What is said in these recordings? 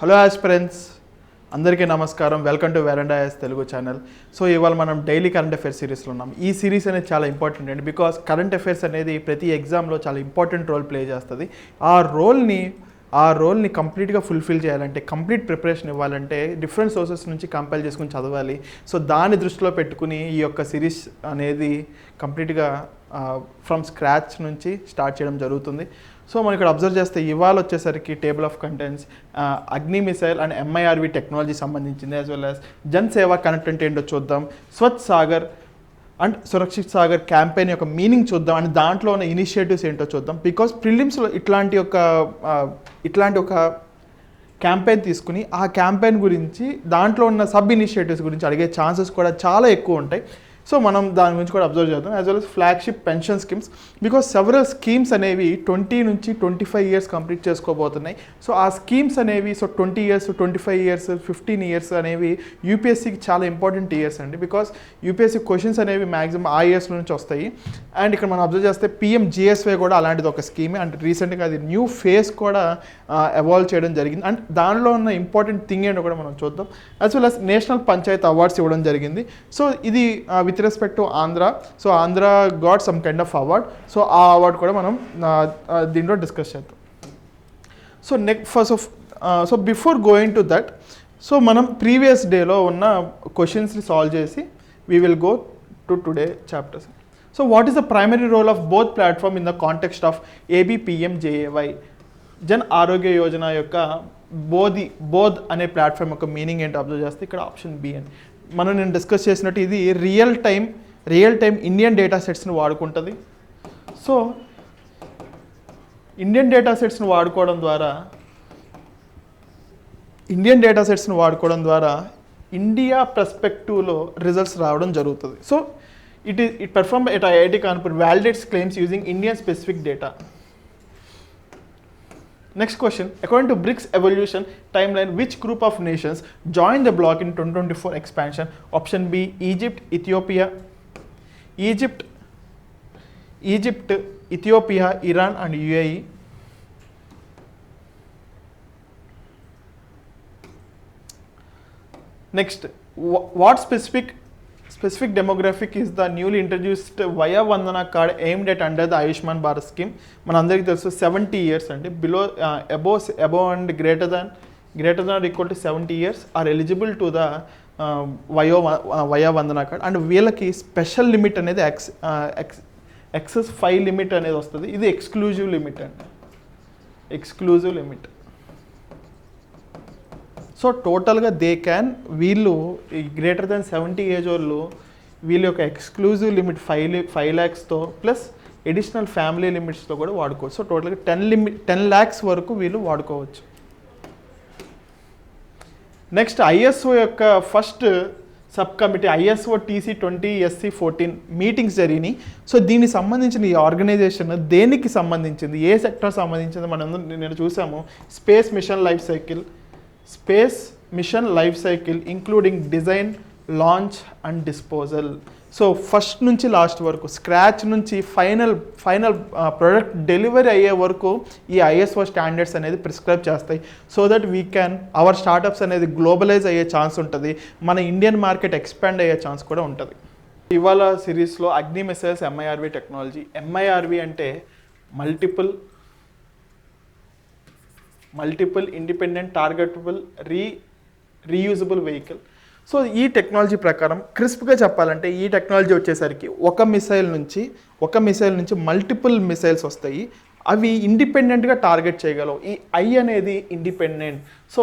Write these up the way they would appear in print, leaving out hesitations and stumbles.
Hello aspirants, అందరికీ నమస్కారం. Welcome to Veranda IAS Telugu channel. So ఇవాళ మనం డైలీ కరెంట్ అఫైర్స్ సిరీస్లో ఉన్నాం. ఈ సిరీస్ అనేది చాలా ఇంపార్టెంట్ అండి, బికాస్ కరెంట్ అఫైర్స్ అనేది ప్రతి ఎగ్జామ్లో చాలా ఇంపార్టెంట్ రోల్ ప్లే చేస్తుంది. ఆ రోల్ని కంప్లీట్గా ఫుల్ఫిల్ చేయాలంటే, కంప్లీట్ ప్రిపరేషన్ ఇవ్వాలంటే డిఫరెంట్ సోర్సెస్ నుంచి కంపైల్ చేసుకుని చదవాలి. సో దాన్ని దృష్టిలో పెట్టుకుని ఈ యొక్క సిరీస్ అనేది కంప్లీట్గా ఫ్రమ్ స్క్రాచ్ నుంచి స్టార్ట్ చేయడం జరుగుతుంది. సో మనం ఇక్కడ అబ్జర్వ్ చేస్తే ఇవాళ వచ్చేసరికి టేబుల్ ఆఫ్ కంటెంట్స్ అగ్ని మిసైల్ అండ్ ఎంఐఆర్వి టెక్నాలజీ సంబంధించింది, యాజ్ వెల్ యాజ్ జన్ సేవా కంటెంట్ ఏంటో చూద్దాం, స్వచ్ఛ్ సాగర్ అండ్ సురక్షిత్ సాగర్ క్యాంపెయిన్ యొక్క మీనింగ్ చూద్దాం, అండ్ దాంట్లో ఉన్న ఇనిషియేటివ్స్ ఏంటో చూద్దాం. బికాస్ ప్రిలిమ్స్లో ఇట్లాంటి ఒక క్యాంపెయిన్ తీసుకుని ఆ క్యాంపెయిన్ గురించి దాంట్లో ఉన్న సబ్ ఇనిషియేటివ్స్ గురించి అడిగే ఛాన్సెస్ కూడా చాలా ఎక్కువ ఉంటాయి. సో మనం దాని గురించి కూడా అబ్జర్వ్ చేద్దాం, as well as flagship pension schemes. Because several schemes అనేవి 20 నుంచి 25 ఇయర్స్ కంప్లీట్ చేసుకోబోతున్నాయి. సో ఆ స్కీమ్స్ అనేవి 20 ఇయర్స్, 25 ఇయర్స్, 15 ఇయర్స్ అనేవి యూపీఎస్సీకి చాలా ఇంపార్టెంట్ ఇయర్స్ అండి. బికాస్ యూపీఎస్సీ క్వశ్చన్స్ అనేవి మ్యాక్సిమం ఆ ఇయర్స్ నుంచి వస్తాయి. అండ్ ఇక్కడ మనం అబ్జర్వ్ చేస్తే PMGSY కూడా అలాంటిది ఒక స్కీమ్, అండ్ రీసెంట్గా అది న్యూ ఫేస్ కూడా ఎవాల్వ్ చేయడం జరిగింది. అండ్ దానిలో ఉన్న ఇంపార్టెంట్ థింగ్ ఏంటో కూడా మనం చూద్దాం. As well as national panchayat awards ఇవ్వడం జరిగింది. సో ఇది with respect to Andhra. So Andhra got some kind of award. So ఆ అవార్డ్ కూడా మనం దీంట్లో డిస్కస్ చేద్దాం. So before going to that, so మనం ప్రీవియస్ డేలో ఉన్న క్వశ్చన్స్ని సాల్వ్ చేసి we will go to today chapters. So what is the primary role of both platform in the context of ABPMJAY Jan Arogya Yojana యొక్క బోధ్ అనే ప్లాట్ఫామ్ యొక్క మీనింగ్ ఏంటో అబ్జర్వ్ చేస్తే ఇక్కడ ఆప్షన్ బి అని నేను డిస్కస్ చేసినట్టు ఇది రియల్ టైం ఇండియన్ డేటా సెట్స్ని వాడుకుంటుంది. సో ఇండియన్ డేటా సెట్స్ని వాడుకోవడం ద్వారా ఇండియా పర్స్పెక్టివ్లో రిజల్ట్స్ రావడం జరుగుతుంది. So it perform at IIT Kanpur validates claims using Indian specific data. Next question, according to BRICS evolution timeline, which group of nations joined the bloc in 2024 expansion? Option B, Egypt, Ethiopia, Iran and UAE. Next, what specific demographic is the newly introduced Vaya Vandana card aimed at under the Ayushman Bharat scheme? మనందరికీ తెలుసు 70 years అంటే below above and greater than or equal to 70 years are eligible to the Vaya Vandana card. And వీళ్ళకి special limit అనేది excess 5 limit అనేది వస్తుంది. ఇది exclusive limit. So టోటల్గా వీళ్ళు గ్రేటర్ దెన్ 70 ఏజ్ వాళ్ళు వీళ్ళ యొక్క ఎక్స్క్లూజివ్ లిమిట్ 5 lakhsతో ప్లస్ ఎడిషనల్ ఫ్యామిలీ లిమిట్స్తో కూడా వాడుకోవచ్చు. సో టోటల్గా 10 lakhs వరకు వీళ్ళు వాడుకోవచ్చు. నెక్స్ట్ ISO యొక్క first subcommittee ISO TC20SC14 meetings జరిగినాయి. సో దీనికి సంబంధించిన ఈ ఆర్గనైజేషన్ దేనికి సంబంధించింది, ఏ సెక్టర్ సంబంధించింది నేను చూసాము. Space mission life cycle including design, launch and disposal. So first నుంచి లాస్ట్ వరకు స్క్రాచ్ నుంచి ఫైనల్ ప్రొడక్ట్ డెలివరీ అయ్యే వరకు ఈ ISO స్టాండర్డ్స్ అనేది ప్రిస్క్రైబ్ చేస్తాయి. సో దట్ అవర్ స్టార్టప్స్ అనేది గ్లోబలైజ్ అయ్యే ఛాన్స్ ఉంటుంది, మన ఇండియన్ మార్కెట్ ఎక్స్పాండ్ అయ్యే ఛాన్స్ కూడా ఉంటుంది. ఇవాళ సిరీస్లో అగ్ని మిసైల్స్ MIRV టెక్నాలజీ. MIRV అంటే multiple independent targetable reusable vehicle. So ఈ టెక్నాలజీ ప్రకారం క్రిస్ప్గా చెప్పాలంటే ఈ టెక్నాలజీ వచ్చేసరికి ఒక మిసైల్ నుంచి మల్టిపుల్ మిసైల్స్ వస్తాయి. అవి ఇండిపెండెంట్గా టార్గెట్ చేయగలవు. ఈ అనేది ఇండిపెండెంట్. సో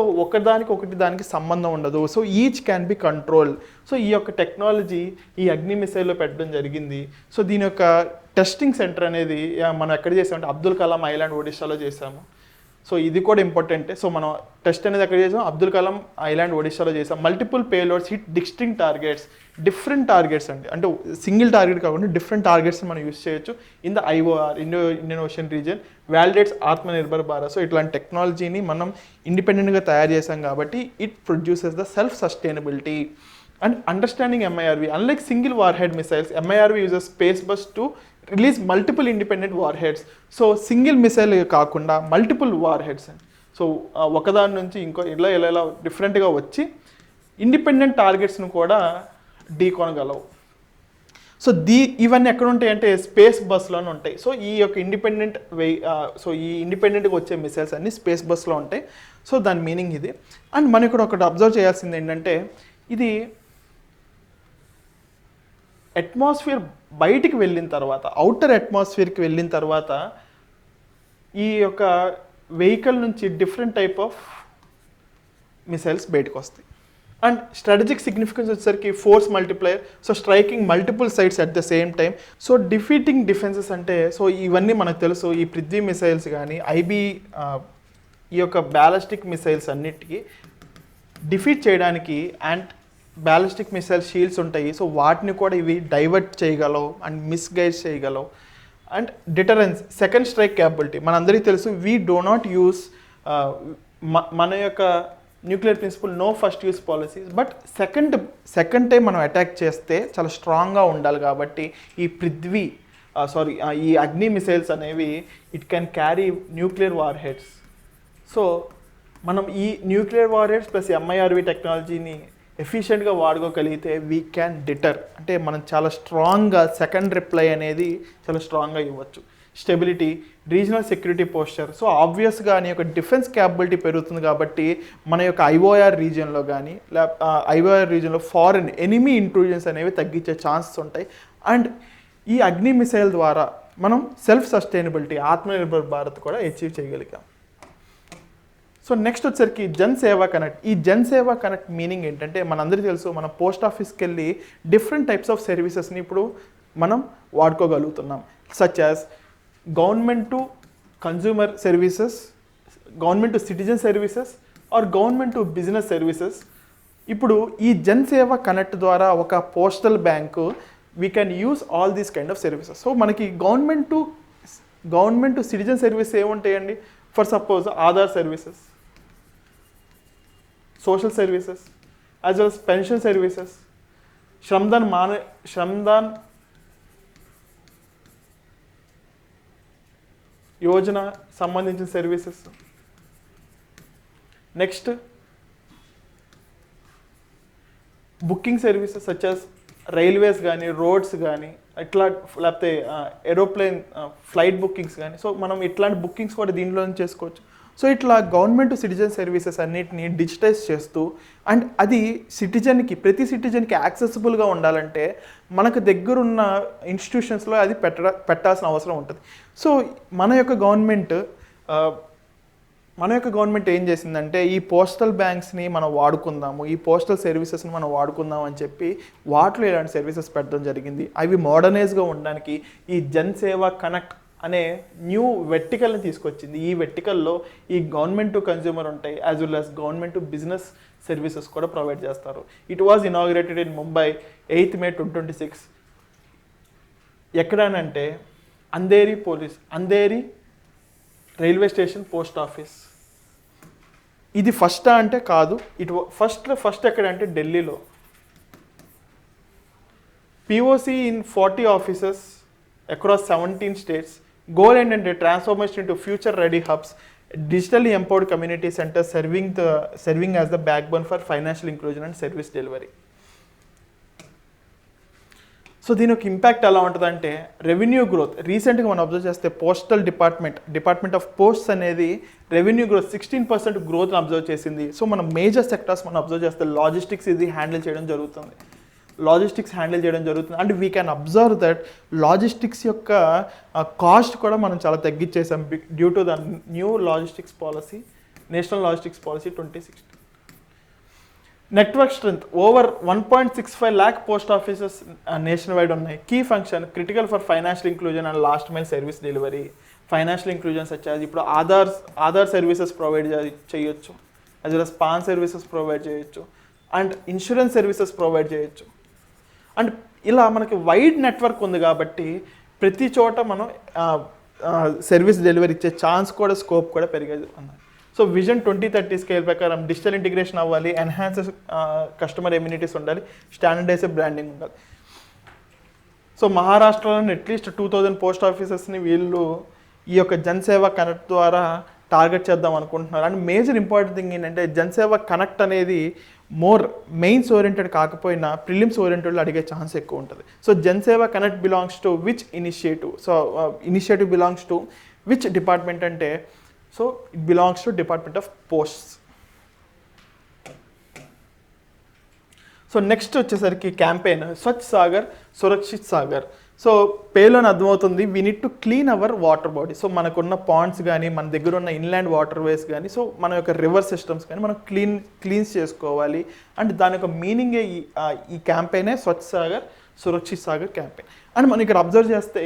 దానికి సంబంధం ఉండదు. So each can be control. So ఈ యొక్క టెక్నాలజీ ఈ అగ్ని మిసైల్లో పెట్టడం జరిగింది. సో దీని యొక్క టెస్టింగ్ సెంటర్ అనేది మనం ఎక్కడ చేసామంటే అబ్దుల్ కలాం ఐలాండ్ ఒడిశాలో చేసాము. సో ఇది కూడా ఇంపార్టెంటే. సో మనం టెస్ట్ అనేది ఎక్కడ చేసాం, అబ్దుల్ కలాం ఐలాండ్ ఒడిశాలో చేసాం. Multiple payloads hit different targets అంటే సింగిల్ టార్గెట్ కాకుండా డిఫరెంట్ టార్గెట్స్ మనం యూస్ చేయొచ్చు in the IOR Indian ocean region. Validates Atmanirbhar Bharat. So ఇట్లాంటి టెక్నాలజీని మనం ఇండిపెండెంట్గా తయారు చేసాం కాబట్టి it produces the self sustainability. And understanding MIRV, unlike single warhead missiles, MIRV uses space bus to release multiple independent warheads. So single missile కాకుండా multiple warheads. So ఒకదాని నుంచి ఇంకో ఇలా ఇలా ఇలా డిఫరెంట్గా వచ్చి ఇండిపెండెంట్ టార్గెట్స్ను కూడా ఢీకొనగలవు. సో ఇవన్నీ ఎక్కడ ఉంటాయి అంటే స్పేస్ బస్లోనే ఉంటాయి. సో ఈ యొక్క ఇండిపెండెంట్గా వచ్చే మిసైల్స్ అన్నీ స్పేస్ బస్లో ఉంటాయి. సో దాని మీనింగ్ ఇది. అండ్ మనం ఇక్కడ ఒకటి అబ్జర్వ్ చేయాల్సింది ఏంటంటే ఇది అట్మాస్ఫియర్ బయటికి వెళ్ళిన తర్వాత, అవుటర్ అట్మాస్ఫియర్కి వెళ్ళిన తర్వాత ఈ యొక్క వెహికల్ నుంచి డిఫరెంట్ టైప్ ఆఫ్ మిసైల్స్ బయటకు వస్తాయి. అండ్ స్ట్రాటజిక్ సిగ్నిఫికెన్స్ వచ్చేసరికి force multiplier, so striking multiple sites at the same time. So defeating defences అంటే సో ఇవన్నీ మనకు తెలుసు. ఈ పృథ్వీ మిసైల్స్ కానీ ఈ యొక్క బ్యాలిస్టిక్ మిసైల్స్ అన్నిటికీ డిఫీట్ చేయడానికి అండ్ బ్యాలిస్టిక్ మిసైల్ షీల్డ్స్ ఉంటాయి. సో వాటిని కూడా ఇవి డైవర్ట్ చేయగలవు అండ్ మిస్గైడ్ చేయగలవు. And deterrence, second strike capability. మనందరికీ తెలుసు వీ డో నాట్ యూస్ మన యొక్క nuclear principle no first use policies. But second time మనం అటాక్ చేస్తే చాలా స్ట్రాంగ్గా ఉండాలి. కాబట్టి ఈ అగ్ని మిసైల్స్ అనేవి it can carry nuclear war heads. So మనం ఈ nuclear war heads plus MIRV టెక్నాలజీని ఎఫిషియెంట్గా వాడుకోగలిగితే వీ క్యాన్ డిటర్, అంటే మనం చాలా స్ట్రాంగ్గా సెకండ్ రిప్లై అనేది చాలా స్ట్రాంగ్గా ఇవ్వచ్చు. Stability, regional security posture. So ఆబ్వియస్గా నీ యొక్క డిఫెన్స్ క్యాపబిలిటీ పెరుగుతుంది కాబట్టి మన యొక్క IOR రీజియన్లో కానీ IOR రీజియన్లో ఫారెన్ ఎనిమీ ఇంట్రూజన్స్ అనేవి తగ్గించే ఛాన్సెస్ ఉంటాయి. అండ్ ఈ అగ్ని మిసైల్ ద్వారా మనం సెల్ఫ్ సస్టైనబిలిటీ, ఆత్మనిర్భర్ భారత్ కూడా అచీవ్ చేయగలిగాం. సో నెక్స్ట్ వచ్చేసరికి జన్ సేవా కనెక్ట్. ఈ జన్ సేవా కనెక్ట్ మీనింగ్ ఏంటంటే మనందరికీ తెలుసు మనం పోస్ట్ ఆఫీస్కి వెళ్ళి డిఫరెంట్ టైప్స్ ఆఫ్ సర్వీసెస్ని ఇప్పుడు మనం వాడుకోగలుగుతున్నాం. Such as government to consumer services, government to citizen services or government to business services. ఇప్పుడు ఈ జన్ సేవా కనెక్ట్ ద్వారా ఒక postal bank we can use all these kind of services. So మనకి గవర్నమెంట్ టు సిటిజన్ సర్వీస్ ఏముంటాయండి? For suppose Aadhaar services, social services, as well as pension services, Shramdan Yojana సంబంధించిన services. Next booking services such as railways కానీ, roads కానీ, ఇట్లా లేకపోతే aeroplane flight bookings కానీ. So మనం ఇట్లాంటి బుకింగ్స్ కూడా దీంట్లో చేసుకోవచ్చు. సో ఇట్లా గవర్నమెంట్ టు సిటిజన్ సర్వీసెస్ అన్నిటిని డిజిటైజ్ చేస్తూ అండ్ అది ప్రతి సిటిజన్కి యాక్సెసిబుల్గా ఉండాలంటే మనకు దగ్గరున్న ఇన్స్టిట్యూషన్స్లో అది పెట్టాల్సిన అవసరం ఉంటుంది. సో మన యొక్క గవర్నమెంట్ ఏం చేసిందంటే ఈ పోస్టల్ బ్యాంక్స్ని మనం వాడుకుందాము, ఈ పోస్టల్ సర్వీసెస్ని మనం వాడుకుందాం అని చెప్పి వాటిలో ఇలాంటి సర్వీసెస్ పెట్టడం జరిగింది. అవి మోడర్నైజ్గా ఉండడానికి ఈ జన్ సేవా కనెక్ట్ అనే న్యూ వెర్టికల్ని తీసుకొచ్చింది. ఈ వెర్టికల్లో ఈ గవర్నమెంట్ టు కన్జ్యూమర్ ఉంటాయి, as well as government to business services కూడా ప్రొవైడ్ చేస్తారు. It was inaugurated in Mumbai 8th May 2026. ఎక్కడనంటే Andheri railway station post office. ఇది ఫస్టా అంటే కాదు, ఫస్ట్ ఎక్కడంటే ఢిల్లీలో. POC in 40 offices across 17 states. Goal ఏంటంటే transformation into future ready hubs, digitally empowered community centers serving as the backbone for financial inclusion and service delivery. So దీని యొక్క impact ఎలా ఉంటుందంటే రెవెన్యూ గ్రోత్. రీసెంట్గా మనం అబ్జర్వ్ చేస్తే పోస్టల్ డిపార్ట్మెంట్ ఆఫ్ పోస్ట్స్ అనేది revenue growth 16% గ్రోత్ని అబ్జర్వ్ చేసింది. సో మనం మేజర్ సెక్టర్స్ మనం అబ్జర్వ్ చేస్తే లాజిస్టిక్స్ హ్యాండిల్ చేయడం జరుగుతుంది. And we can observe that logistics యొక్క కాస్ట్ కూడా మనం చాలా తగ్గించేసాం due to the new logistics policy, national logistics policy 2016. Network strength over 1.65 lakh post offices national wide ఉన్నాయి. Key function critical for financial inclusion and last mile service delivery. Financial inclusions వచ్చేది ఇప్పుడు Aadhaar services provide చేయొచ్చు, as well as pan services provide చేయొచ్చు, and insurance services provide చేయొచ్చు. And ఇలా మనకి wide network ఉంది కాబట్టి ప్రతి చోట మనం సర్వీస్ డెలివరీ ఇచ్చే ఛాన్స్ కూడా, స్కోప్ కూడా పెరిగేది అన్నారు. సో విజన్ 2030 స్కేల్ ప్రకారం డిజిటల్ ఇంటిగ్రేషన్ అవ్వాలి, ఎన్హాన్సెస్ కస్టమర్ ఎమ్యూనిటీస్ ఉండాలి, స్టాండర్డైజ్డ్ బ్రాండింగ్ ఉండాలి. సో మహారాష్ట్రలో అట్లీస్ట్ 2000 పోస్ట్ ఆఫీసెస్ని వీళ్ళు ఈ యొక్క జన్ సేవా కనెక్ట్ ద్వారా టార్గెట్ చేద్దాం అనుకుంటున్నారు. అండ్ మేజర్ ఇంపార్టెంట్ థింగ్ ఏంటంటే జనసేవ కనెక్ట్ అనేది మోర్ మెయిన్స్ ఓరియంటెడ్ కాకపోయినా ప్రిలిమ్స్ ఓరియంటెడ్లో అడిగే ఛాన్స్ ఎక్కువ ఉంటుంది. So Janseva connect belongs to which initiative? So initiative belongs to which department అంటే so it belongs to department of posts. So next వచ్చేసరికి campaign Swachh Sagar Surakshit Sagar. So పేలోని అర్థమవుతుంది, we need to clean our water body. So మనకున్న ponds కానీ మన దగ్గర ఉన్న inland water ways కానీ సో మన యొక్క రివర్ సిస్టమ్స్ కానీ మనం క్లీన్స్ చేసుకోవాలి. అండ్ దాని యొక్క మీనింగే ఈ క్యాంపెయినే స్వచ్ఛ సాగర్ సురక్షిత్ సాగర్ క్యాంపెయిన్. అండ్ మనం ఇక్కడ అబ్జర్వ్ చేస్తే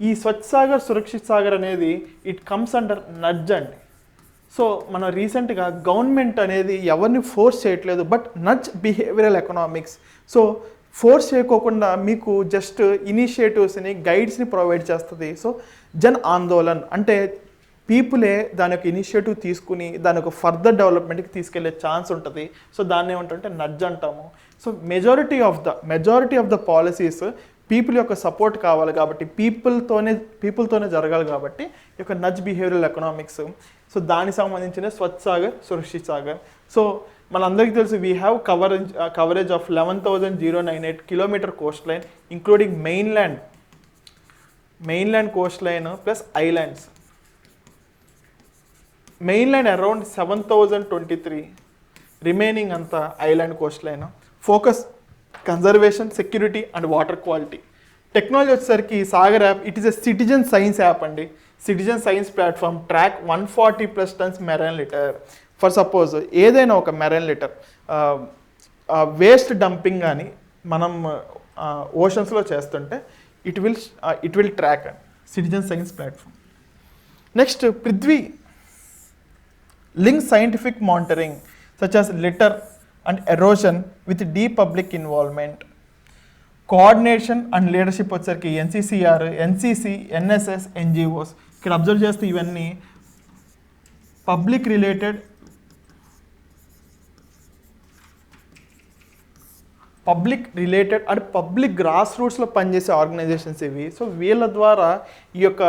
ఈ స్వచ్ఛ సాగర్ సురక్షిత్ సాగర్ అనేది ఇట్ కమ్స్ అండర్ నడ్జ్ అండి. సో మనం రీసెంట్గా గవర్నమెంట్ అనేది ఎవరిని ఫోర్స్ చేయట్లేదు, but nudge behavioural economics. So force చేయకోకుండా మీకు జస్ట్ ఇనిషియేటివ్స్ని గైడ్స్ని ప్రొవైడ్ చేస్తుంది. సో జన్ ఆందోళన్ అంటే పీపులే దాని యొక్క ఇనిషియేటివ్ తీసుకుని దాని యొక్క ఫర్దర్ డెవలప్మెంట్కి తీసుకెళ్లే ఛాన్స్ ఉంటుంది. సో దాన్ని ఏమంటే నడ్జ్ అంటాము. So majority of the policies people యొక్క సపోర్ట్ కావాలి కాబట్టి పీపుల్తోనే జరగాలి కాబట్టి ఈ యొక్క నడ్జ్ బిహేవియరల్ ఎకనామిక్స్. సో దానికి సంబంధించిన స్వచ్ఛ సాగర్ సురక్షిత్ సాగర్. సో మనందరికీ తెలుసు we have coverage of 11,098 kilometre coastline including mainland coastline plus islands. Mainland around 7,023, remaining అంతా island coastline. Focus conservation, security and water quality. Technology వచ్చేసరికి Sagar app it is a citizen science app అండి. Citizen science platform track 140+ tons marine litter. For suppose ఏదైనా ఒక marine litter waste dumping కానీ మనం ఓషన్స్లో చేస్తుంటే it will track అండి citizen science platform. Next Prithvi link scientific monitoring such as litter and erosion with deep public involvement. Coordination and leadership వచ్చేసరికి NCCR, NCC, NSS, NGOs. ఇక్కడ observe చేస్తే ఇవన్నీ public related and public grass రూట్స్లో పనిచేసే organisations ఇవి. So వీళ్ళ ద్వారా ఈ యొక్క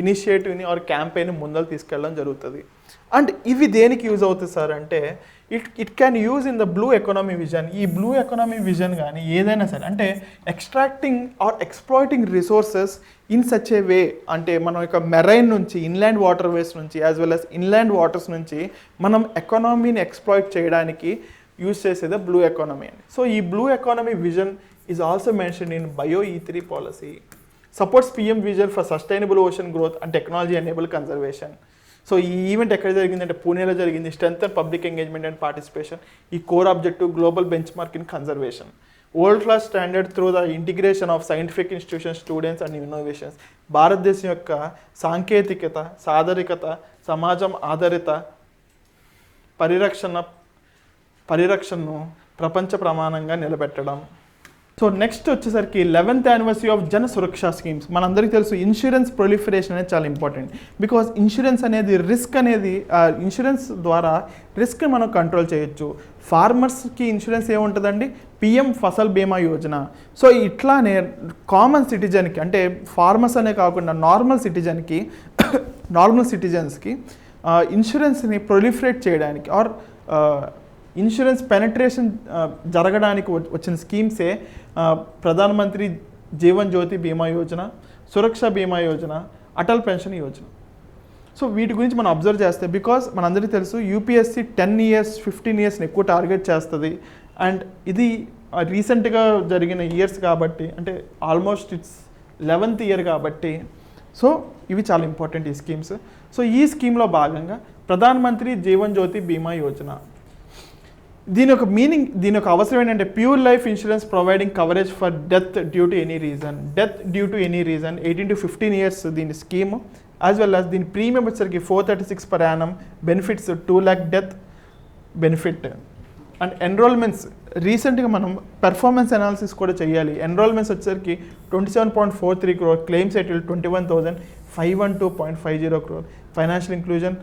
ఇనిషియేటివ్ని ఆర్ క్యాంపెయిన్ ముందర తీసుకెళ్ళడం జరుగుతుంది. అండ్ ఇవి దేనికి యూజ్ అవుతుంది సార్ అంటే it can use in the blue economy vision. ఈ బ్లూ ఎకానమీ విజన్ కానీ ఏదైనా సరే అంటే extracting or exploiting resources in such a way అంటే మనం యొక్క మెరైన్ నుంచి ఇన్లాండ్ వాటర్ వేస్ నుంచి as well as inland waters నుంచి మనం ఎకానమీని ఎక్స్ప్లాయిట్ చేయడానికి యూజ్ చేసేది బ్లూ ఎకానమీ అండి. సో ఈ blue economy vision is also mention in bio E3 policy. Supports PM vision for sustainable ocean growth and technology enable conservation. So ఈ event ఎక్కడ జరిగిందంటే పూణేలో జరిగింది. Strength and public engagement and participation. ఈ core objective global benchmark in conservation. World class standard through the integration of scientific institutions, students and innovations. భారతదేశం యొక్క సాంకేతికత, సాదరికత, సమాజం ఆధారిత పరిరక్షణను ప్రపంచ ప్రమాణంగా నిలబెట్టడం. సో నెక్స్ట్ వచ్చేసరికి 11th యానివర్సరీ ఆఫ్ జన సురక్ష స్కీమ్స్. మనందరికీ తెలుసు ఇన్సూరెన్స్ ప్రొలిఫరేషన్ అనేది చాలా ఇంపార్టెంట్. బికాజ్ ఇన్సూరెన్స్ అనేది ఇన్సూరెన్స్ ద్వారా రిస్క్ మనం కంట్రోల్ చేయొచ్చు. ఫార్మర్స్కి ఇన్సూరెన్స్ ఏముంటుందండి? PM ఫసల్ బీమా యోజన. సో ఇట్లానే కామన్ సిటిజన్కి అంటే ఫార్మర్స్ అనే కాకుండా నార్మల్ సిటిజన్స్కి ఇన్సూరెన్స్ని ప్రొలిఫరేట్ చేయడానికి ఆర్ ఇన్సూరెన్స్ పెనట్రేషన్ జరగడానికి వచ్చిన స్కీమ్సే ప్రధానమంత్రి జీవన్ జ్యోతి బీమా యోజన, సురక్ష బీమా యోజన, అటల్ పెన్షన్ యోజన. సో వీటి గురించి మనం అబ్జర్వ్ చేస్తే బికాస్ మనందరికీ తెలుసు UPSC 10 years 15 yearsని ఎక్కువ టార్గెట్ చేస్తుంది. అండ్ ఇది రీసెంట్గా జరిగిన ఇయర్స్ కాబట్టి అంటే ఆల్మోస్ట్ ఇట్స్ 11th year కాబట్టి సో ఇవి చాలా ఇంపార్టెంట్ ఈ స్కీమ్స్. సో ఈ స్కీమ్లో భాగంగా ప్రధానమంత్రి జీవన్ జ్యోతి బీమా యోజన. దీని యొక్క అవసరం ఏంటంటే pure life insurance providing coverage for death due to any reason 18 to 15 years దీని స్కీమ్. యాజ్ వెల్ యాజ్ దీని ప్రీమియం వచ్చేసరికి 436 per annum, benefits 2 lakh death benefit. And enrolments రీసెంట్గా మనం పెర్ఫార్మెన్స్ అనాలిసిస్ కూడా చేయాలి. ఎన్రోల్మెంట్స్ వచ్చేసరికి 27.43 crore, claim settle 21,512.50 crore. Financial inclusion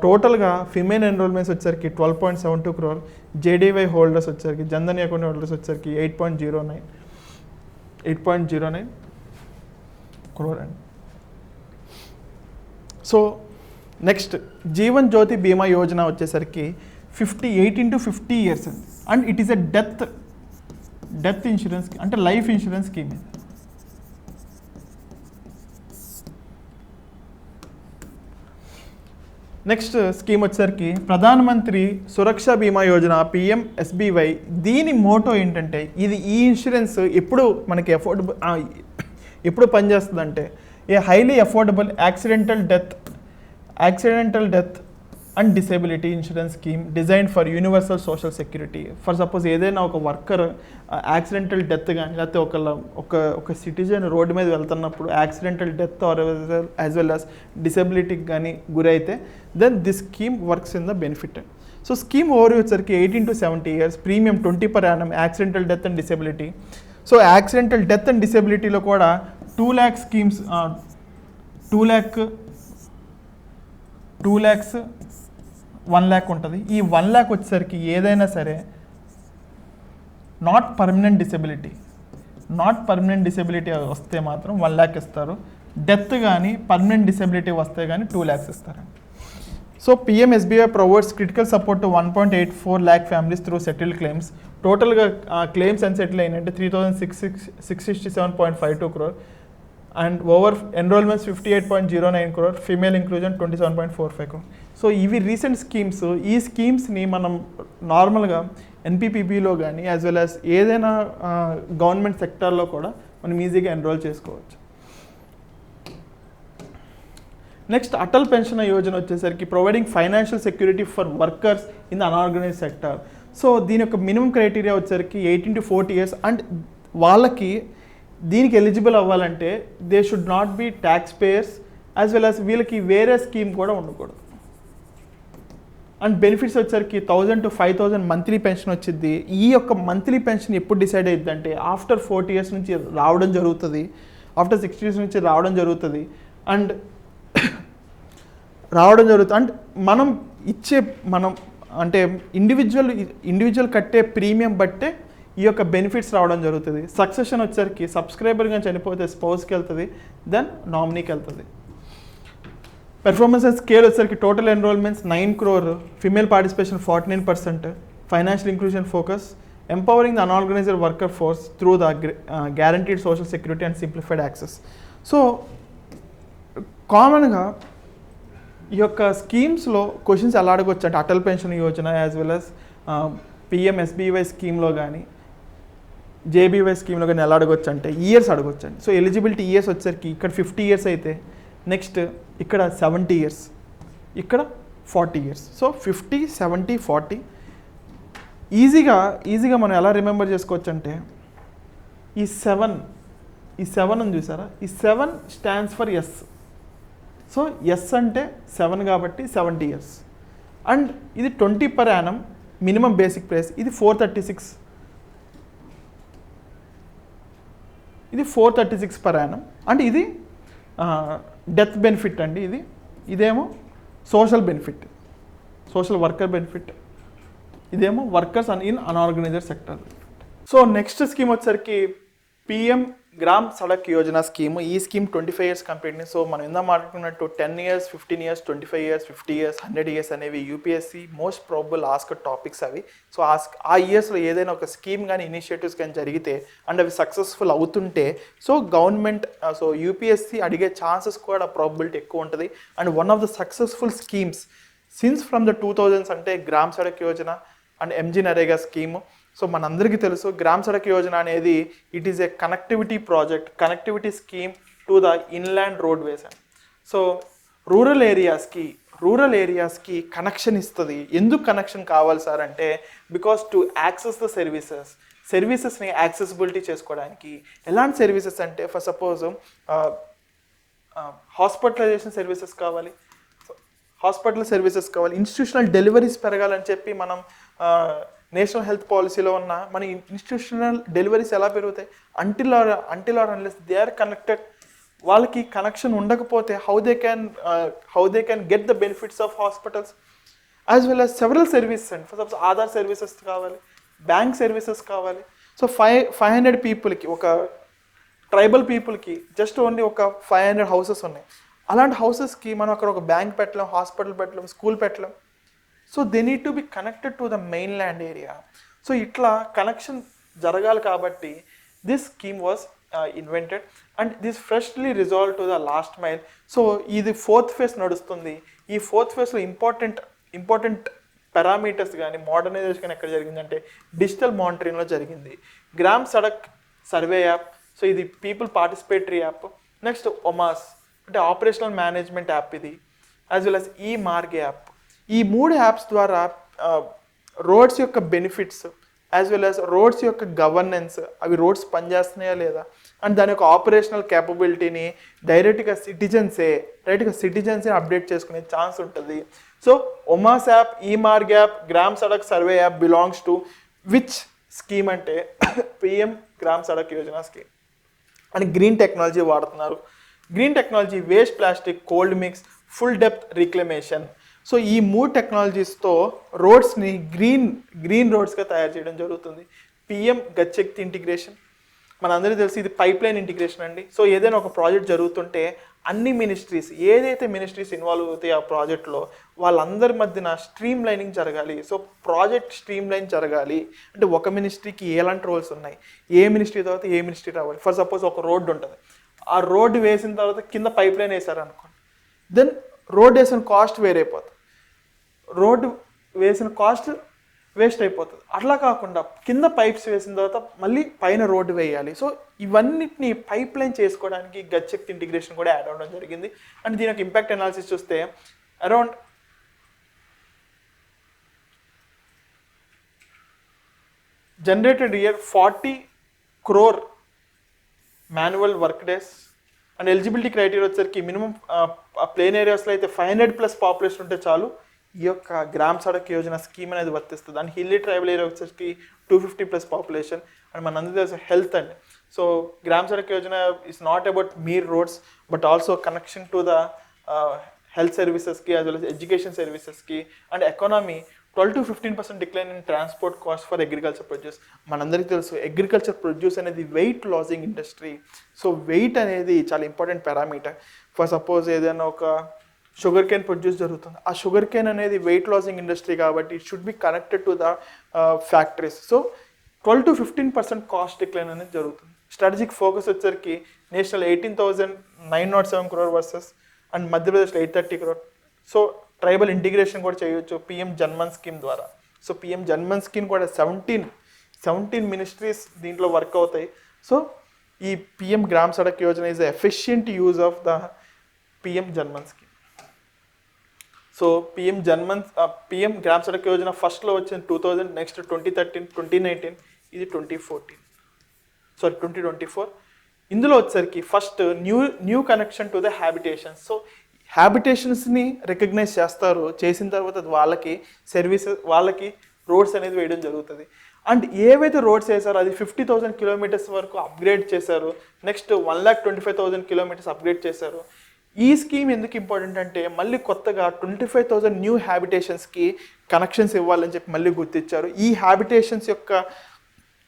టోటల్గా female enrolments వచ్చేసరికి 12.72 crore. JDY హోల్డర్స్ వచ్చేసరికి జన్ధన్ అకౌంట్ హోల్డర్స్ వచ్చేసరికి 8.09 crore అండి. సో నెక్స్ట్ జీవన్ జ్యోతి బీమా యోజన వచ్చేసరికి 8 into 50 years and it is a death insurance అంటే లైఫ్ ఇన్సూరెన్స్ స్కీమ్ ఇది. నెక్స్ట్ స్కీమ్ వచ్చేసరికి ప్రధానమంత్రి సురక్ష బీమా యోజన PMSBY. దీని మోటో ఏంటంటే ఈ ఇన్సూరెన్స్ ఎప్పుడు మనకి ఎప్పుడు పనిచేస్తుందంటే a highly affordable accidental death and disability insurance scheme design for universal social security. For suppose ఏదైనా ఒక వర్కర్ యాక్సిడెంటల్ డెత్ కానీ లేకపోతే ఒక సిటిజన్ రోడ్డు మీద వెళ్తున్నప్పుడు accidental death or as well as డిసేబిలిటీకి కానీ గురైతే then this scheme works in the benefit. So scheme over వచ్చరికి 18 to 70 years, premium 20 per annum, accidental death and disability. So accidental death and డిసేబిలిటీలో కూడా 2 lakh schemes 2 lakhs 1 lakh ఉంటుంది. ఈ 1 lakh వచ్చేసరికి ఏదైనా సరే నాట్ పర్మనెంట్ డిసేబిలిటీ వస్తే మాత్రం 1 lakh ఇస్తారు. డెత్ కానీ పర్మనెంట్ డిసేబిలిటీ వస్తే కానీ 2 lakhs ఇస్తారు. So PMSBY provides critical support to 1.84 lakh families through settled claims. టోటల్గా క్లెయిమ్స్ అండ్ సెటిల్ అయినంటే 3,667.52 crore and over enrolments 58.09 crore, female inclusion 27.45 crore. So ఇవి రీసెంట్ స్కీమ్స్. ఈ స్కీమ్స్ని మనం నార్మల్గా NPPBలో కానీ యాజ్ వెల్ యాజ్ ఏదైనా గవర్నమెంట్ సెక్టార్లో కూడా మనం ఈజీగా ఎన్రోల్ చేసుకోవచ్చు. నెక్స్ట్ అటల్ పెన్షన్ యోజన వచ్చేసరికి providing financial security for workers in the unorganised sector. So దీని యొక్క మినిమం క్రైటీరియా వచ్చేసరికి 18 to 40 years అండ్ వాళ్ళకి దీనికి ఎలిజిబుల్ అవ్వాలంటే they should not be taxpayers as well as వీళ్ళకి వేరే స్కీమ్ కూడా ఉండకూడదు. అండ్ బెనిఫిట్స్ వచ్చేసరికి 1,000 to 5,000 మంత్లీ పెన్షన్ వచ్చింది. ఈ యొక్క మంత్లీ పెన్షన్ ఎప్పుడు డిసైడ్ అయ్యింది అంటే ఆఫ్టర్ 40 years నుంచి రావడం జరుగుతుంది, ఆఫ్టర్ 60 years నుంచి రావడం జరుగుతుంది. అండ్ మనం అంటే ఇండివిజువల్ కట్టే ప్రీమియం బట్టే ఈ యొక్క బెనిఫిట్స్ రావడం జరుగుతుంది. సక్సెషన్ వచ్చేసరికి సబ్స్క్రైబర్గా చనిపోతే స్పౌస్కి వెళ్తుంది, దెన్ నామినీకి వెళ్తుంది. పెర్ఫార్మెన్స్ అండ్ స్కేల్ వచ్చేసరికి total enrolments 9 crore, female participation 49%, financial inclusion focus, empowering the unorganised worker force through the guaranteed social security and simplified access. So కామన్గా ఈ యొక్క స్కీమ్స్లో క్వశ్చన్స్ ఎలా అడగవచ్చు అంటే Atal pension Yojana as well as PMSBY స్కీమ్లో కానీ JBY స్కీమ్లో కానీ ఎలా అడగవచ్చు అంటే ఇయర్స్ అడగవచ్చు అండి. సో ఎలిజిబిలిటీ ఇయర్స్ వచ్చేసరికి ఇక్కడ 50 years అయితే నెక్స్ట్ ఇక్కడ 70 years, ఇక్కడ 40 years. సో 50, 70, 40 ఈజీగా మనం ఎలా రిమెంబర్ చేసుకోవచ్చు అంటే ఈ 7 ఉంది చూసారా, ఈ 7 stands for S. So S అంటే 7 కాబట్టి 70 years. అండ్ ఇది 20 per annum minimum basic price, ఇది 436 per annum. అండ్ ఇది డెత్ బెనిఫిట్ అండి, ఇదేమో social benefit, social worker benefit, ఇదేమో workers in unorganised sector. So next scheme వచ్చేసరికి PM గ్రామ్ సడక్ యోజన స్కీమ్. ఈ స్కీమ్ 25 years కంప్లీట్ని. సో మనం ఇందా మాట్లాడుకున్నట్టు 10 years, 15 years, 25 years, 50 years, 100 years అనేవి UPSC most probable ask topics అవి. సో ఆ ఇయర్స్లో ఏదైనా ఒక స్కీమ్ కానీ ఇనిషియేటివ్స్ కానీ జరిగితే అండ్ అవి సక్సెస్ఫుల్ అవుతుంటే సో గవర్నమెంట్ UPSC అడిగే ఛాన్సెస్ కూడా ప్రాబబిలిటీ ఎక్కువ ఉంటుంది. And one of the successful schemes since from the 2000s అంటే Gram Sadak Yojana and MG NREGA scheme. So మనందరికీ తెలుసు గ్రామ్ సడక్ యోజన అనేది it is a connectivity project, connectivity scheme to the inland roadways. So rural ఏరియాస్కి connection ఇస్తుంది. ఎందుకు కనెక్షన్ కావాలి సార్ అంటే బికాస్ టు యాక్సెస్ ద సర్వీసెస్ని యాక్సెసిబిలిటీ చేసుకోవడానికి. ఎలాంటి సర్వీసెస్ అంటే ఫర్ సపోజ్ హాస్పిటలైజేషన్ సర్వీసెస్ కావాలి, ఇన్స్టిట్యూషనల్ డెలివరీస్ పెరగాలని చెప్పి మనం నేషనల్ హెల్త్ పాలసీలో ఉన్న మన ఇన్స్టిట్యూషనల్ డెలివరీస్ ఎలా పెరుగుతాయి until or unless they are connected. వాళ్ళకి కనెక్షన్ ఉండకపోతే how they can get the benefits of hospitals as well as several services and for suppose Aadhaar services కావాలి, బ్యాంక్ సర్వీసెస్ కావాలి. సో 500 పీపుల్కి, ఒక ట్రైబల్ పీపుల్కి జస్ట్ ఓన్లీ ఒక 500 houses ఉన్నాయి. అలాంటి హౌసెస్కి మనం అక్కడ ఒక బ్యాంక్ పెట్టలేం, హాస్పిటల్ పెట్టలేం, స్కూల్ పెట్టలేం. So they need to be connected to the main land area. So ఇట్లా కనెక్షన్ జరగాలి కాబట్టి this scheme was invented and this freshly resolve to the last mile. So ఇది 4th phase నడుస్తుంది. ఈ 4th phaseలో important parameters కానీ modernisation ఎక్కడ జరిగిందంటే డిజిటల్ మానిటరింగ్లో జరిగింది. Gram Sadak survey app, so ఇది people participatory app. Next OMMAS అంటే ఆపరేషనల్ మేనేజ్మెంట్ యాప్ ఇది, as well as e Marg app. ఈ 3 యాప్స్ ద్వారా రోడ్స్ యొక్క benefits as well as roads యొక్క గవర్నెన్స్, అవి రోడ్స్ పనిచేస్తున్నాయా లేదా అండ్ దాని యొక్క ఆపరేషనల్ క్యాపబిలిటీని డైరెక్ట్గా సిటిజన్సే అప్డేట్ చేసుకునే ఛాన్స్ ఉంటుంది. So OMMAS app, e Marg app, Gram Sadak survey app belongs to which scheme అంటే PM Gram Sadak Yojana scheme. And green technology వాడుతున్నారు. Green technology waste plastic, cold mix, full depth reclamation. So ఈ 3 టెక్నాలజీస్తో రోడ్స్ని గ్రీన్ రోడ్స్గా తయారు చేయడం జరుగుతుంది. పిఎం గతిశక్తి ఇంటిగ్రేషన్, మనందరికీ తెలిసి ఇది పైప్ లైన్ ఇంటిగ్రేషన్ అండి. సో ఏదైనా ఒక ప్రాజెక్ట్ జరుగుతుంటే అన్ని మినిస్ట్రీస్, ఏదైతే మినిస్ట్రీస్ ఇన్వాల్వ్ అవుతాయి ఆ ప్రాజెక్ట్లో, వాళ్ళందరి మధ్యన స్ట్రీమ్ లైనింగ్ జరగాలి. సో ప్రాజెక్ట్ స్ట్రీమ్ లైన్ జరగాలి అంటే ఒక మినిస్ట్రీకి ఎలాంటి రోల్స్ ఉన్నాయి, ఏ మినిస్ట్రీ తర్వాత ఏ మినిస్ట్రీ రావాలి. ఫర్ సపోజ్ ఒక రోడ్డు ఉంటుంది, ఆ రోడ్డు వేసిన తర్వాత కింద పైప్ లైన్ వేసారనుకోండి, దెన్ రోడ్ వేసిన కాస్ట్ వేరైపోతుంది, రోడ్డు వేసిన కాస్ట్ వేస్ట్ అయిపోతుంది. అట్లా కాకుండా కింద పైప్స్ వేసిన తర్వాత మళ్ళీ పైన రోడ్డు వేయాలి. సో ఇవన్నిటిని పైప్ లైన్ చేసుకోవడానికి గతిశక్తి ఇంటిగ్రేషన్ కూడా యాడ్ అవ్వడం జరిగింది. అండ్ దీని యొక్క ఇంపాక్ట్ అనాలిసిస్ చూస్తే around generated year 40 crore manual work days. And eligibility criteria వచ్చేసరికి మినిమం ప్లేన్ ఏరియాస్లో అయితే 500+ పాపులేషన్ ఉంటే చాలు ఈ యొక్క గ్రామ్ సడక్ యోజన స్కీమ్ అనేది వర్తిస్తుంది. అండ్ హిల్లీ ట్రైబల్ ఏరియా వచ్చేసరికి 250+ పాపులేషన్. అండ్ మనందరికీ తెలుసు హెల్త్ అండి. So Gram Sadak Yojana is not about mere roads but also connection to the health సర్వీసెస్కి యాజ్ వెల్ as ఎడ్యుకేషన్ సర్వీసెస్కి. And economy 12 to 15% decline in transport cost for agriculture produce. మనందరికీ తెలుసు agriculture produce అనేది weight losing industry. So weight అనేది చాలా important parameter. For suppose ఏదైనా ఒక sugar cane produce జరుగుతుంది, ఆ షుగర్ కేన్ అనేది వెయిట్ లాసింగ్ ఇండస్ట్రీ కాబట్టి it should be connected to the factories. So 12 to 15% cost decline అనేది జరుగుతుంది. స్ట్రాటజిక్ ఫోకస్ వచ్చేసరికి నేషనల్ 18,907 crore వర్సెస్ అండ్ మధ్యప్రదేశ్లో 830 crore. సో ట్రైబల్ ఇంటిగ్రేషన్ కూడా చేయొచ్చు పిఎం జన్మన్ స్కీమ్ ద్వారా. సో పిఎం జన్మన్ స్కీమ్ కూడా 17 మినిస్ట్రీస్ దీంట్లో వర్క్ అవుతాయి. సో ఈ PM Gram Sadak Yojana is efficient use of the PM JANMAN scheme. So PM Gram Sadak Yojana ఫస్ట్లో వచ్చింది 2000, నెక్స్ట్ 2013, 2019, ఇది 2024. ఇందులో వచ్చేసరికి first new connection to the habitations. So హ్యాబిటేషన్స్ని రికగ్నైజ్ చేస్తారు, చేసిన తర్వాత వాళ్ళకి రోడ్స్ అనేది వేయడం జరుగుతుంది. అండ్ ఏవైతే రోడ్స్ వేసారో అది 50,000 kilometers వరకు అప్గ్రేడ్ చేశారు. నెక్స్ట్ 1,25,000 kilometers అప్గ్రేడ్ చేశారు. ఈ స్కీమ్ ఎందుకు ఇంపార్టెంట్ అంటే మళ్ళీ కొత్తగా 25,000 న్యూ హ్యాబిటేషన్స్కి కనెక్షన్స్ ఇవ్వాలని చెప్పి మళ్ళీ గుర్తించారు. ఈ హ్యాబిటేషన్స్ యొక్క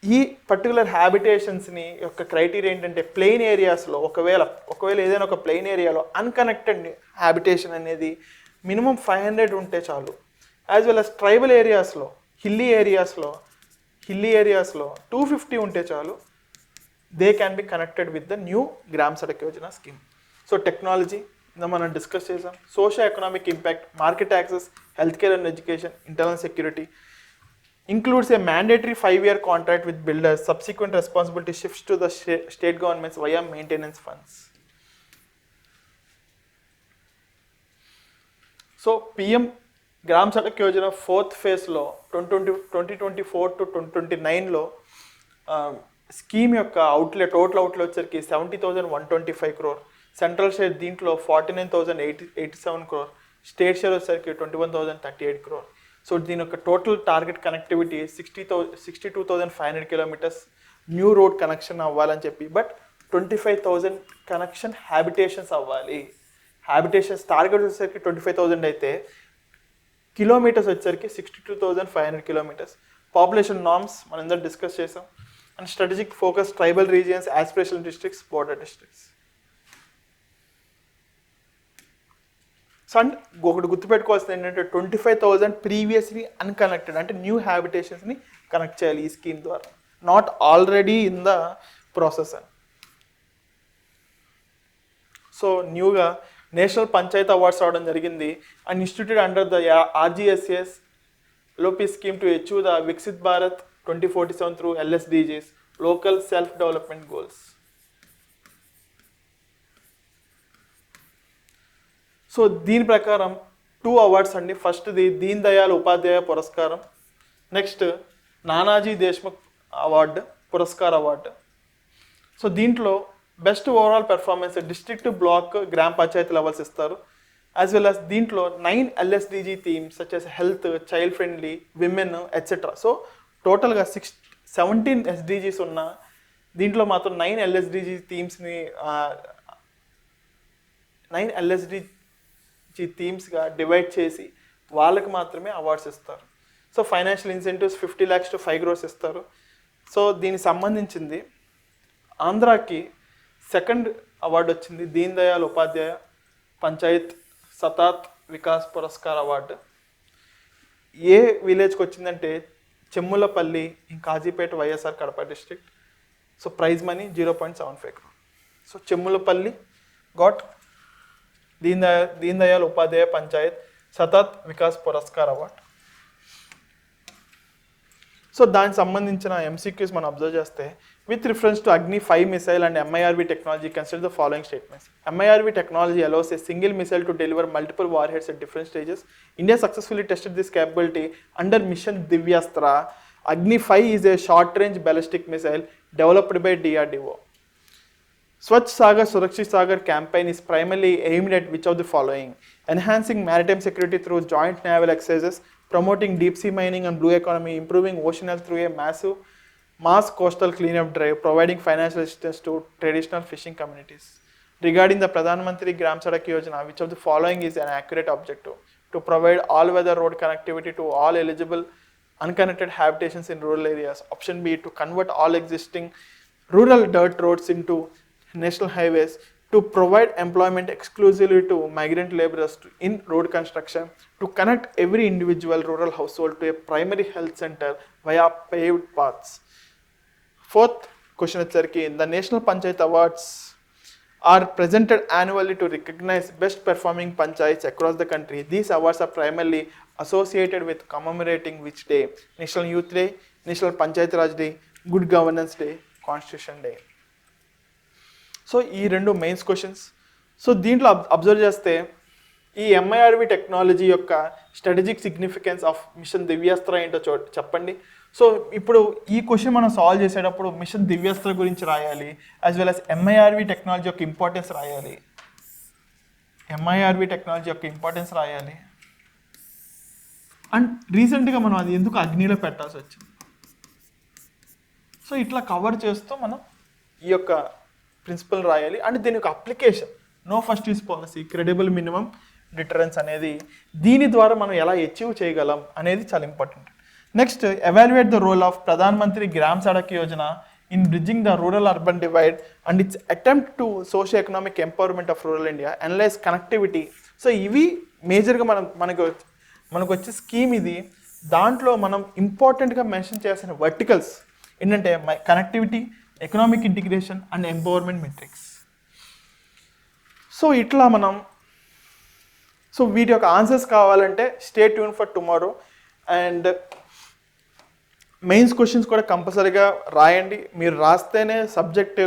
ఈ పర్టికులర్ హ్యాబిటేషన్స్ని యొక్క క్రైటీరియా ఏంటంటే ప్లెయిన్ ఏరియాస్లో ఒకవేళ ఏదైనా ఒక ప్లెయిన్ ఏరియాలో అన్కనెక్టెడ్ హ్యాబిటేషన్ అనేది మినిమం 500 ఉంటే చాలు. యాజ్ వెల్ as ట్రైబల్ ఏరియాస్లో హిల్లీ ఏరియాస్లో 250 ఉంటే చాలు. They can be connected with the new gram Sadak Yojana scheme. So technology మనం డిస్కస్ చేసాం, socio economic impact, market access, health care and education, internal security. Includes a mandatory 5-year contract with builders. Subsequent responsibility shifts to the state governments via maintenance funds. So PM Gram Sadak Yojana 4th phase లో 2024 to 2029 లో scheme యొక్క total outlet వచ్చరికి 70,125 crore. Central share దీంట్లో 49,087 crore. State share వచ్చరికి 21,038 crore. So దీని యొక్క total target connectivity 62,500 kilometers new road connection అవ్వాలని చెప్పి, బట్ 25,000 కనెక్షన్ హ్యాబిటేషన్స్ అవ్వాలి. హ్యాబిటేషన్స్ టార్గెట్ వచ్చేసరికి 25,000 అయితే కిలోమీటర్స్ వచ్చేసరికి 62,500 kilometers. పాపులేషన్ నార్మ్స్ మనందరం డిస్కస్ చేసాం. And strategic focus tribal regions, aspirational districts, border districts. So and ఒకటి గుర్తుపెట్టుకోవాల్సింది ఏంటంటే 25,000 ప్రీవియస్లీ అన్కనెక్టెడ్ అంటే న్యూ హ్యాబిటేషన్స్ని కనెక్ట్ చేయాలి ఈ స్కీమ్ ద్వారా, not already in the process అని. సో న్యూగా నేషనల్ పంచాయత్ అవార్డ్స్ రావడం జరిగింది and ఇన్స్టిట్యూటెడ్ under the RGSS LOP scheme to achieve the Viksit Bharat 2047 through LSDGs, Local Self-Development Goals. So దీని ప్రకారం 2 అవార్డ్స్ అండి. ఫస్ట్ది దీన్ దయాళ్ ఉపాధ్యాయ పురస్కారం, నెక్స్ట్ నానాజీ దేశ్ముఖ్ అవార్డు పురస్కార్ అవార్డు. సో దీంట్లో best overall performance district, block, gram panchayat levels ఇస్తారు. యాజ్ వెల్ యాజ్ దీంట్లో 9 LSDG themes such as health, child friendly, women etcetera. So టోటల్గా 17 SDGs ఉన్న దీంట్లో మాత్రం 9 LSDG థీమ్స్ని 9 LSDG థీమ్స్గా డివైడ్ చేసి వాళ్ళకి మాత్రమే అవార్డ్స్ ఇస్తారు. So financial incentives 50 lakhs to 5 crores ఇస్తారు. సో దీనికి సంబంధించింది ఆంధ్రాకి సెకండ్ అవార్డు వచ్చింది, దీన్ దయాళ్ ఉపాధ్యాయ పంచాయత్ సతాత్ వికాస్ పురస్కార్ అవార్డు. ఏ విలేజ్కి వచ్చిందంటే Chemmulapalli in Kazipet, YSR Kadapa district. So prize money 0.75 crore. So Chemmulapalli got Deen Dayal Upadhyaya Panchayat Satat Vikas Puraskar award. So దానికి సంబంధించిన MCQs మనం అబ్జర్వ్ చేస్తే, విత్ రిఫరెన్స్ టు అగ్ని 5 missile and MIRV technology consider the following statements. MIRV technology allows a single missile to deliver multiple warheads at different stages. India successfully tested this capability under Mission Divyastra. Agni 5 is a short-range ballistic missile developed by DRDO. Swachh Sagar Surakshit Sagar campaign is primarily aimed at which of the following? Enhancing maritime security through joint naval exercises, promoting deep sea mining and blue economy, improving ocean health through a mass coastal cleanup drive, providing financial assistance to traditional fishing communities. Regarding the Pradhan Mantri Gram Sadak Yojana, which of the following is an accurate objective? To provide all-weather road connectivity to all eligible unconnected habitations in rural areas. Option B, to convert all existing rural dirt roads into national highways. To provide employment exclusively to migrant laborers in road construction. To connect every individual rural household to a primary health center via paved paths. Fourth question వచ్చేసరికి, the National Panchayat Awards are presented annually to recognize best performing panchayats across the country. These awards are primarily associated with commemorating which day? National Youth Day, National Panchayat Raj Day, Good Governance Day, Constitution Day. So ఈ 2 mains questions. So దీంట్లో observe చేస్తే ఈ MIRV technology యొక్క strategic significance of mission Divyastra ఏంటో చెప్పండి. So ఇప్పుడు ఈ question మనం సాల్వ్ చేసేటప్పుడు మిషన్ దివ్యాస్త్ర గురించి రాయాలి, as well as MIRV technology యొక్క ఇంపార్టెన్స్ రాయాలి. MIRV టెక్నాలజీ యొక్క ఇంపార్టెన్స్ రాయాలి. అండ్ రీసెంట్గా మనం అది ఎందుకు అగ్నిలో పెట్టాల్సి వచ్చింది. సో ఇట్లా కవర్ చేస్తూ మనం ఈ యొక్క ప్రిన్సిపల్ రాయాలి. అండ్ దీని యొక్క application, no first use policy, credible minimum deterrence అనేది దీని ద్వారా మనం ఎలా అచీవ్ చేయగలం అనేది చాలా important. Next, evaluate the role of Pradhan Mantri Gram Sadak Yojana in bridging the rural urban divide and its attempt to socio economic empowerment of rural India, analyse connectivity. So ఇవి మేజర్గా మనకు వచ్చే స్కీమ్ ఇది. దాంట్లో మనం ఇంపార్టెంట్గా మెన్షన్ చేయాల్సిన వర్టికల్స్ ఏంటంటే connectivity, economic integration and empowerment metrics. So ఇట్లా సో వీటి యొక్క ఆన్సర్స్ కావాలంటే stay tune for tomorrow. And mains questions కూడా కంపల్సరీగా రాయండి. మీరు రాస్తేనే సబ్జెక్ట్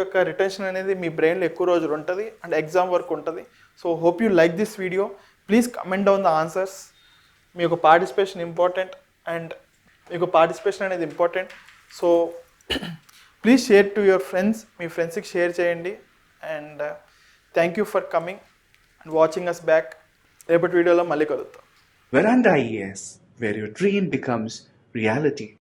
యొక్క రిటెన్షన్ అనేది మీ బ్రెయిన్లో ఎక్కువ రోజులు ఉంటుంది అండ్ ఎగ్జామ్ వరకు ఉంటుంది. So hope you like this video. Please comment down the answers. మీ యొక్క పార్టిసిపేషన్ ఇంపార్టెంట్ అండ్ మీకు పార్టిసిపేషన్ అనేది important. So please share to your friends, మీ ఫ్రెండ్స్కి షేర్ చేయండి. And thank you for coming and watching us back. రేపటి వీడియోలో మళ్ళీ కలుద్దాం. Veranda IAS, where your dream becomes reality.